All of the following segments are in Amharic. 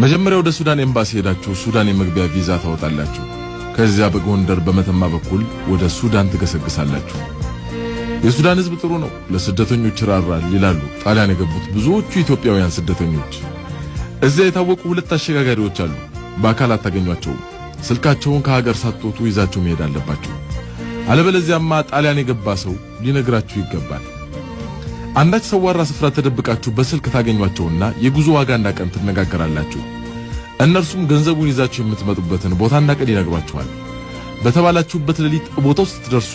መጀመሪያ ወደ ሱዳን ኤምባሲ ሄዳችሁ ሱዳን የመግቢያ ቪዛ ታወጣላችሁ። ከዚያ በጎንደር በመተማ በኩል ወደ ሱዳን ትገሰግሳላችሁ። የሱዳን ሕዝብ ጥሩ ነው፣ ለስደተኞች ይራራል ይላሉ ጣሊያን የገቡት ብዙዎቹ ኢትዮጵያውያን ስደተኞች። እዚያ የታወቁ ሁለት አሸጋጋሪዎች አሉ። በአካል አታገኟቸውም። ስልካቸውን ከሀገር ሳትወጡ ይዛችሁ መሄድ አለባችሁ። አለበለዚያማ ጣሊያን የገባ ሰው ሊነግራችሁ ይገባል። አንዳች ሰዋራ ስፍራ ተደብቃችሁ በስልክ ታገኟቸውና የጉዞ ዋጋና ቀን ትነጋገራላችሁ። እነርሱም ገንዘቡን ይዛችሁ የምትመጡበትን ቦታና ቀን ይነግሯችኋል። በተባላችሁበት ሌሊት ቦታው ስትደርሱ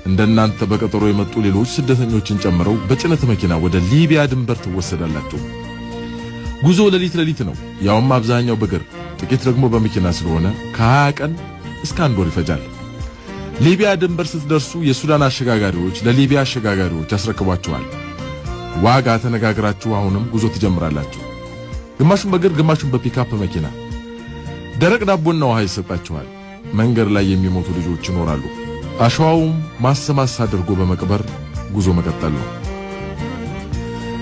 እንደናንተ በቀጠሮ የመጡ ሌሎች ስደተኞችን ጨምረው በጭነት መኪና ወደ ሊቢያ ድንበር ትወሰዳላችሁ። ጉዞ ሌሊት ነው፣ ያውም አብዛኛው በእግር ጥቂት ደግሞ በመኪና ስለሆነ ከ20 ቀን እስከ 1 ወር ይፈጃል። ሊቢያ ድንበር ስትደርሱ የሱዳን አሸጋጋሪዎች ለሊቢያ አሸጋጋሪዎች ያስረክቧችኋል። ዋጋ ተነጋግራችሁ አሁንም ጉዞ ትጀምራላችሁ። ግማሹን በእግር ግማሹን በፒካፕ መኪና። ደረቅ ዳቦና ውሃ ይሰጣችኋል። መንገድ ላይ የሚሞቱ ልጆች ይኖራሉ። አሸዋውም ማሰማስ አድርጎ በመቅበር ጉዞ መቀጠል ነው።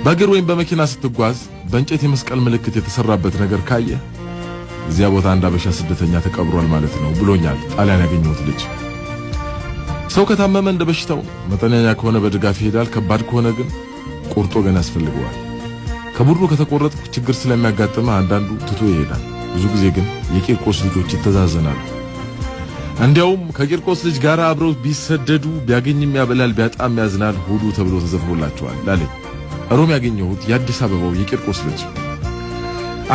በእግር ወይም በመኪና ስትጓዝ በእንጨት የመስቀል ምልክት የተሰራበት ነገር ካየ እዚያ ቦታ አንድ አበሻ ስደተኛ ተቀብሯል ማለት ነው ብሎኛል ጣሊያን ያገኘሁት ልጅ። ሰው ከታመመ እንደ በሽታው መጠነኛ ከሆነ በድጋፍ ይሄዳል። ከባድ ከሆነ ግን ቁርጦ ገና ያስፈልገዋል። ከቡድኑ ከተቆረጠ ችግር ስለሚያጋጥመ አንዳንዱ ትቶ ይሄዳል። ብዙ ጊዜ ግን የቂርቆስ ልጆች ይተዛዘናሉ። እንዲያውም ከቂርቆስ ልጅ ጋር አብረው ቢሰደዱ ቢያገኝም ያበላል ቢያጣም ያዝናል ሆዱ ተብሎ ተዘፍኖላቸዋል ላለኝ ሮም ያገኘሁት የአዲስ አበባው የቂርቆስ ልጅ።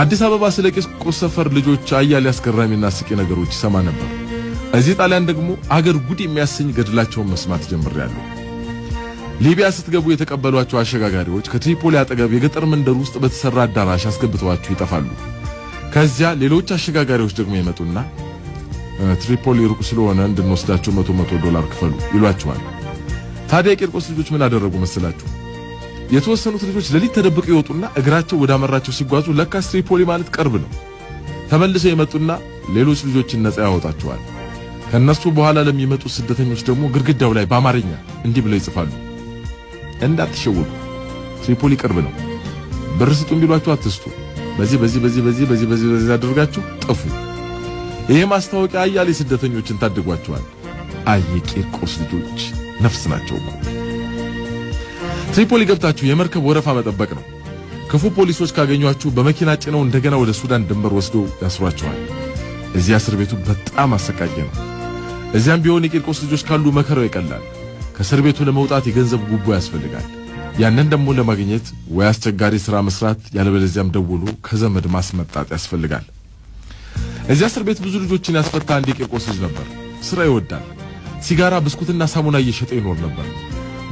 አዲስ አበባ ስለ ቂርቆስ ሰፈር ልጆች አያሌ አስገራሚና አስቂ ነገሮች ይሰማ ነበር። እዚህ ጣሊያን ደግሞ አገር ጉድ የሚያሰኝ ገድላቸውን መስማት ጀምሬያለሁ። ሊቢያ ስትገቡ የተቀበሏቸው አሸጋጋሪዎች ከትሪፖሊ አጠገብ የገጠር መንደር ውስጥ በተሰራ አዳራሽ አስገብተዋችሁ ይጠፋሉ። ከዚያ ሌሎች አሸጋጋሪዎች ደግሞ ይመጡና ትሪፖሊ ሩቅ ስለሆነ እንድንወስዳቸው $100 ክፈሉ ይሏቸዋል። ታዲያ የቂርቆስ ልጆች ምን አደረጉ መስላችሁ? የተወሰኑት ልጆች ሌሊት ተደብቀው ይወጡና እግራቸው ወደ አመራቸው ሲጓዙ ለካስ ትሪፖሊ ማለት ቅርብ ነው። ተመልሰው ይመጡና ሌሎች ልጆችን ነፃ ያወጣቸዋል። ከነሱ በኋላ ለሚመጡ ስደተኞች ደግሞ ግድግዳው ላይ በአማርኛ እንዲህ ብለው ይጽፋሉ፣ እንዳትሸወዱ ትሪፖሊ ቅርብ ነው፣ ብር ስጡን ቢሏችሁ አትስጡ፣ በዚህ አድርጋችሁ ጥፉ። ይሄ ማስታወቂያ አያሌ ስደተኞችን ታድጓቸዋል። አይ የቂርቆስ ልጆች ነፍስ ናቸው እኮ። ትሪፖሊ ገብታችሁ የመርከብ ወረፋ መጠበቅ ነው። ክፉ ፖሊሶች ካገኟችሁ በመኪና ጭነው እንደገና ወደ ሱዳን ድንበር ወስደው ያስሯቸዋል። እዚያ እስር ቤቱ በጣም አሰቃቂ ነው። እዚያም ቢሆን የቂርቆስ ልጆች ካሉ መከራው ይቀላል። ከእስር ቤቱ ለመውጣት የገንዘብ ጉቦ ያስፈልጋል። ያንን ደግሞ ለማግኘት ወይ አስቸጋሪ ሥራ መስራት ያለበለዚያም ደውሎ ከዘመድ ማስመጣት ያስፈልጋል። እዚያ እስር ቤት ብዙ ልጆችን ያስፈታ አንድ የቂርቆስ ልጅ ነበር። ሥራ ይወዳል። ሲጋራ፣ ብስኩትና ሳሙና እየሸጠ ይኖር ነበር።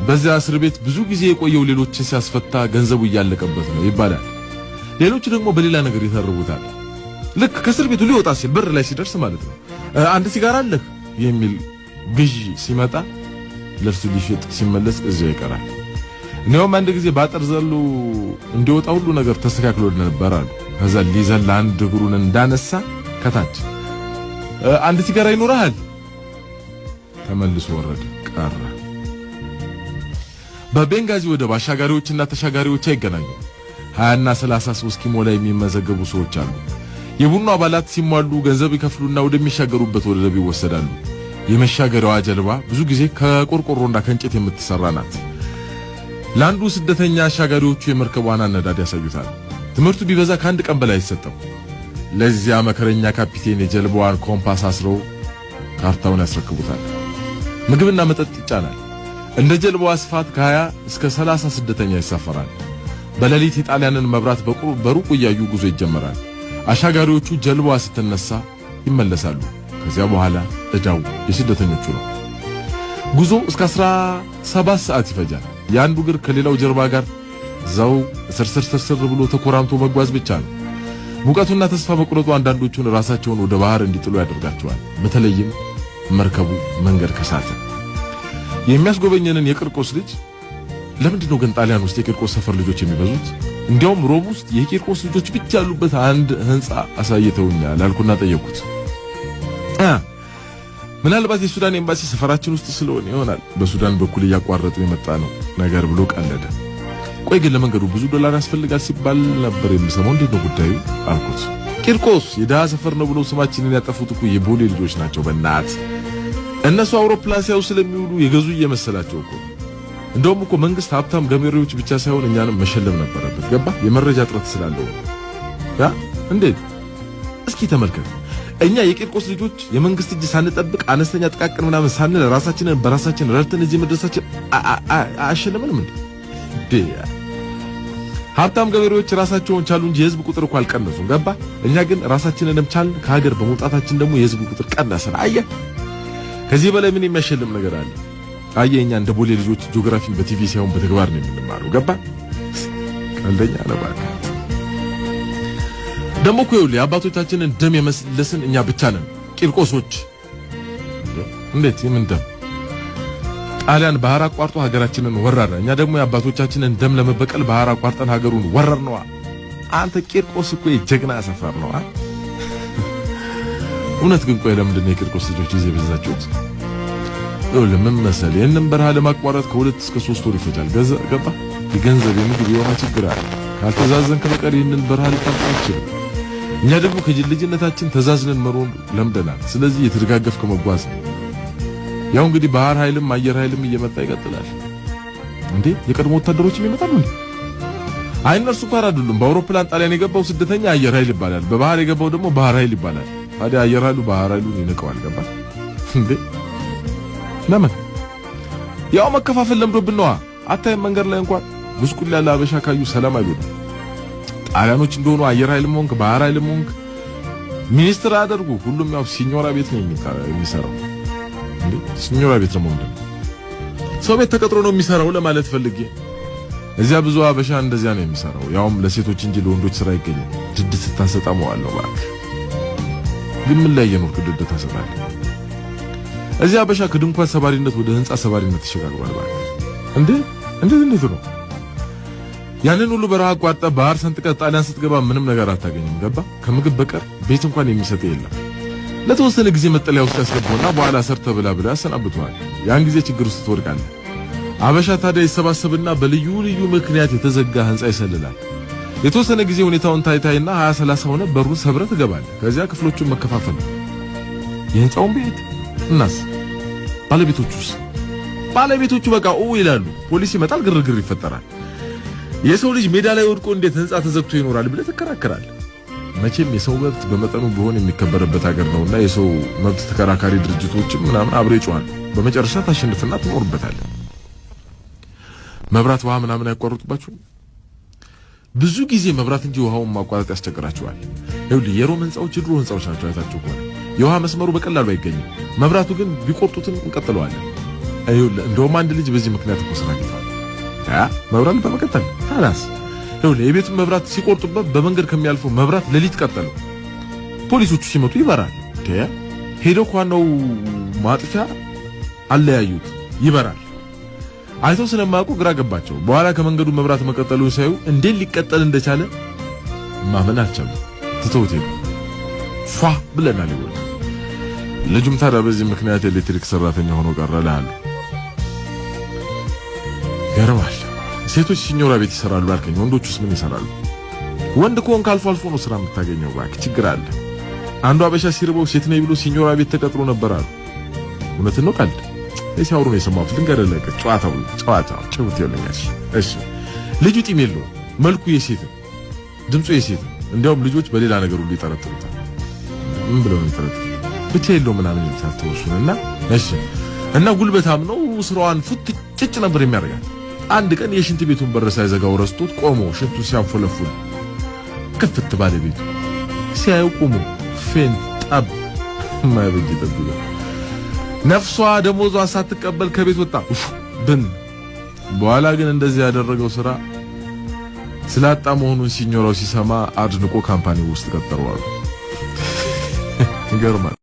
በዚያ እስር ቤት ብዙ ጊዜ የቆየው ሌሎችን ሲያስፈታ ገንዘቡ እያለቀበት ነው ይባላል። ሌሎች ደግሞ በሌላ ነገር ይተርቡታል። ልክ ከእስር ቤቱ ሊወጣ ሲል በር ላይ ሲደርስ ማለት ነው አንድ ሲጋራ አለህ የሚል ግዢ ሲመጣ ለርሱ ሊሸጥ ሲመለስ እዚያው ይቀራል። እኔውም አንድ ጊዜ ባጠር ዘሎ እንዲወጣ ሁሉ ነገር ተስተካክሎ ነበር አሉ። ከዛ ሊዘል አንድ እግሩን እንዳነሳ ከታች አንድ ሲጋራ ይኖርሃል ተመልሶ ወረደ ቀረ። በቤንጋዚ ወደብ አሻጋሪዎችና ተሻጋሪዎች አይገናኙ። 20 እና 30 ሰው እስኪሞላ የሚመዘገቡ ሰዎች አሉ። የቡድኑ አባላት ሲሟሉ ገንዘብ ይከፍሉና ወደሚሻገሩበት ወደብ ይወሰዳሉ። የመሻገሪያዋ ጀልባ ብዙ ጊዜ ከቆርቆሮና ከእንጨት የምትሰራ ናት። ለአንዱ ስደተኛ አሻጋሪዎቹ የመርከቧን አነዳድ ያሳዩታል። ትምህርቱ ቢበዛ ከአንድ ቀን በላይ አይሰጠም። ለዚያ መከረኛ ካፒቴን የጀልባዋን ኮምፓስ አስረው ካርታውን ያስረክቡታል። ምግብና መጠጥ ይጫናል። እንደ ጀልባዋ ስፋት ከ20 እስከ 30 ስደተኛ ይሳፈራል። በሌሊት የጣሊያንን መብራት በሩቅ እያዩ ጉዞ ይጀመራል። አሻጋሪዎቹ ጀልባዋ ስትነሳ ይመለሳሉ። ከዚያ በኋላ እዳው የስደተኞቹ ነው። ጉዞ እስከ 17 ሰዓት ይፈጃል። የአንዱ እግር ከሌላው ጀርባ ጋር ዘው ስርስር ብሎ ተኮራምቶ መጓዝ ብቻ ነው። ሙቀቱና ተስፋ መቁረጡ አንዳንዶቹን ራሳቸውን ወደ ባህር እንዲጥሉ ያደርጋቸዋል። በተለይም መርከቡ መንገድ ከሳተ። የሚያስጎበኘንን የቂርቆስ ልጅ ለምንድነው ግን ጣሊያን ውስጥ የቂርቆስ ሰፈር ልጆች የሚበዙት? እንዲያውም ሮም ውስጥ የቂርቆስ ልጆች ብቻ ያሉበት አንድ ህንጻ አሳይተውኛል አልኩና ጠየቁት። ምናልባት የሱዳን ኤምባሲ ሰፈራችን ውስጥ ስለሆነ ይሆናል በሱዳን በኩል እያቋረጡ የመጣ ነው ነገር ብሎ ቀለደ። ቆይ ግን ለመንገዱ ብዙ ዶላር ያስፈልጋል ሲባል ነበር የምሰማው፣ እንዴት ነው ጉዳዩ አልኩት። ቂርቆስ የደሃ ሰፈር ነው ብሎ ስማችንን ያጠፉት እኮ የቦሌ ልጆች ናቸው። በእናት እነሱ አውሮፕላን ሲያዩ ስለሚውሉ የገዙ እየመሰላቸው እኮ። እንደውም እኮ መንግስት ሀብታም ገበሬዎች ብቻ ሳይሆን እኛንም መሸለም ነበረበት። ገባ? የመረጃ እጥረት ስላለው ያ እንዴት? እስኪ ተመልከት። እኛ የቂርቆስ ልጆች የመንግስት እጅ ሳንጠብቅ አነስተኛ ጥቃቅን ምናምን ሳንል ራሳችንን በራሳችን ረድተን እዚህ መድረሳችን አያሸልምንም እንዴ? ሀብታም ገበሬዎች ራሳቸውን ቻሉ እንጂ የህዝብ ቁጥር እኮ አልቀነሱም። ገባ? እኛ ግን ራሳችንንም ቻልን፣ ከሀገር በመውጣታችን ደግሞ የህዝብ ቁጥር ቀነሰ። አየህ፣ ከዚህ በላይ ምን የሚያሸልም ነገር አለ? አየህ፣ እኛ እንደ ቦሌ ልጆች ጂኦግራፊን በቲቪ ሳይሆን በተግባር ነው የምንማረው። ገባ? ቀልደኛ ነበር። ደግሞ እኮ ይኸውልህ የአባቶቻችንን ደም የመለስን እኛ ብቻ ነን ቂርቆሶች። እንዴት? የምን ደም? ጣሊያን ባህር አቋርጦ ሀገራችንን ወረረ። እኛ ደግሞ የአባቶቻችንን ደም ለመበቀል ባህር አቋርጠን ሀገሩን ወረርነዋ። አንተ ቂርቆስ እኮ የጀግና ሰፈር ነው። እውነት ግን ቆይ ለምንድን ነው የቂርቆስ ልጆች ይዘው በዛችሁት? ምን መሰለህ ይህንን በረሃ ለማቋረጥ ከ2 እስከ 3 ወር ይፈጃል። ገባ? የገንዘብ የምግብ የውሃ ችግር አለ። ካልተዛዘንክ በቀር ይህንን በረሃ ልታልፍ አትችልም። እኛ ደግሞ ከልጅነታችን ተዛዝነን መኖር ለምደናል። ስለዚህ የተደጋገፍክ መጓዝ ነው። ያው እንግዲህ ባህር ኃይልም አየር ኃይልም እየመጣ ይቀጥላል። እንዴ የቀድሞ ወታደሮችም ይመጣሉ እንዴ? አይ እነርሱ እንኳን አይደሉም። በአውሮፕላን ጣሊያን የገባው ስደተኛ አየር ኃይል ይባላል። በባህር የገባው ደግሞ ባህር ኃይል ይባላል። ታዲያ አየር ኃይሉ ባህር ኃይሉን ይንቀዋል። ገባ እንዴ? ለምን? ያው መከፋፈል ለምዶብን ነዋ። አታይም? መንገድ ላይ እንኳን ጉስቁል ያለ አበሻ ካዩ ሰላም አይሉም። ጣሊያኖች እንደሆኑ አየር ኃይልም ሆንክ ባህር ኃይልም ሆንክ ሚኒስትር አደርጉ። ሁሉም ያው ሲኞራ ቤት ነው የሚሰራው። እንዴ ሲኞራ ቤት ነው ማለት ሰው ቤት ተቀጥሮ ነው የሚሰራው ለማለት ፈልጌ። እዚያ ብዙ አበሻ እንደዚያ ነው የሚሰራው። ያውም ለሴቶች እንጂ ለወንዶች ስራ አይገኝም። ድድ ስታሰጣ መዋል ነው ባክ። ግን ምን ላይ የኖርክ ድድ ታሰጣለህ? እዚያ አበሻ ከድንኳን ሰባሪነት ወደ ህንጻ ሰባሪነት ተሸጋግሯል ባክ። እንዴት ነው? ያንን ሁሉ በረሃ አቋርጠ ባህር ሰንጥቀ ጣሊያን ስትገባ ምንም ነገር አታገኝም። ገባ? ከምግብ በቀር ቤት እንኳን የሚሰጥ የለም። ለተወሰነ ጊዜ መጠለያ ውስጥ ያስገቡና በኋላ ሰርተ ብላ ያሰናብቷል። ያን ጊዜ ችግር ውስጥ ትወድቃለህ። አበሻ ታዲያ ይሰባሰብና በልዩ ልዩ ምክንያት የተዘጋ ህንጻ ይሰልላል። የተወሰነ ጊዜ ሁኔታውን ታይታይና 20-30 ሆነ በሩን ሰብረ ትገባለህ። ከዚያ ክፍሎቹን መከፋፈል። የህንጻውን ቤት እናስ ባለቤቶቹ በቃ ይላሉ። ፖሊስ ይመጣል፣ ግርግር ይፈጠራል። የሰው ልጅ ሜዳ ላይ ወድቆ እንዴት ህንጻ ተዘግቶ ይኖራል ብለህ ትከራከራለህ። መቼም የሰው መብት በመጠኑ ቢሆን የሚከበርበት ሀገር ነውና የሰው መብት ተከራካሪ ድርጅቶችም ምናምን አብረው ይጮሃል። በመጨረሻ ታሸንፍና ትኖርበታለህ። መብራት ውሃ ምናምን ያቋርጡባችሁ። ብዙ ጊዜ መብራት እንጂ ውሃውን ማቋረጥ ያስቸግራቸዋል። ይኸውልህ የሮም ህንጻዎች የድሮ ህንጻዎች ናቸው። አይታችሁ ከሆነ የውሃ መስመሩ በቀላሉ አይገኝም። መብራቱ ግን ቢቆርጡትም እንቀጥለዋለን። ይኸውልህ እንደውም አንድ ልጅ በዚህ ምክንያት እኮ ስራ አግኝቷል። መብራት በመቀጠል ታላስ ይኸውልህ የቤቱን መብራት ሲቆርጡበት በመንገድ ከሚያልፈው መብራት ሌሊት ቀጠለው። ፖሊሶቹ ሲመጡ ይበራል። ሄደው ዋናው ማጥፊያ አለያዩት፣ ይበራል። አይተው ስለማያውቁ ግራ ገባቸው። በኋላ ከመንገዱ መብራት መቀጠሉን ሳዩ እንዴት ሊቀጠል እንደቻለ ማመን አልቻሉም። ትተውት ሄዱ። ፏ ብለናል ይወል ልጁም ታዲያ በዚህ ምክንያት ኤሌክትሪክ ሰራተኛ ሆኖ ቀረላል። ገርማል። ሴቶች ሲኞራ ቤት ይሰራሉ አልከኝ። ወንዶቹስ ምን ይሰራሉ? ወንድ ከሆንክ አልፎ አልፎ ነው ስራ የምታገኘው። ባክ ችግር አለ። አንዱ አበሻ ሲርበው ሴት ነኝ ብሎ ሲኞራ ቤት ተቀጥሮ ነበር አሉ። እውነትን ነው ቀልድ? ሲያወሩ ነው የሰማሁት። ልንገርልህ፣ ጨዋታው ጭውት ይለኛል። እሺ ልጁ ጢም የለውም፣ መልኩ የሴት ድምፁ የሴት። እንዲያውም ልጆች በሌላ ነገር ሁሉ ይጠረጥሩታል። ምን ብለው ነው ይጠረጥሩት? ብቻ የለው ምናምን ይልታል ተወሱና። እሺ እና ጉልበታም ነው። ስራዋን ፉት ጭጭ ነበር የሚያደርጋት። አንድ ቀን የሽንት ቤቱን በር ሳይዘጋው ረስቶት ቆሞ ሽንቱ ሲያንፎለፉል ክፍት ባለ ቤቱ ሲያዩ ቆሞ ፌንት ጠብ ማይበጅ ተብሎ ነፍሷ ደሞዟን ሳትቀበል ከቤት ወጣ ብን። በኋላ ግን እንደዚህ ያደረገው ስራ ስላጣ መሆኑን ሲኞራው ሲሰማ አድንቆ ካምፓኒ ውስጥ ቀጠረዋል። ይገርማል።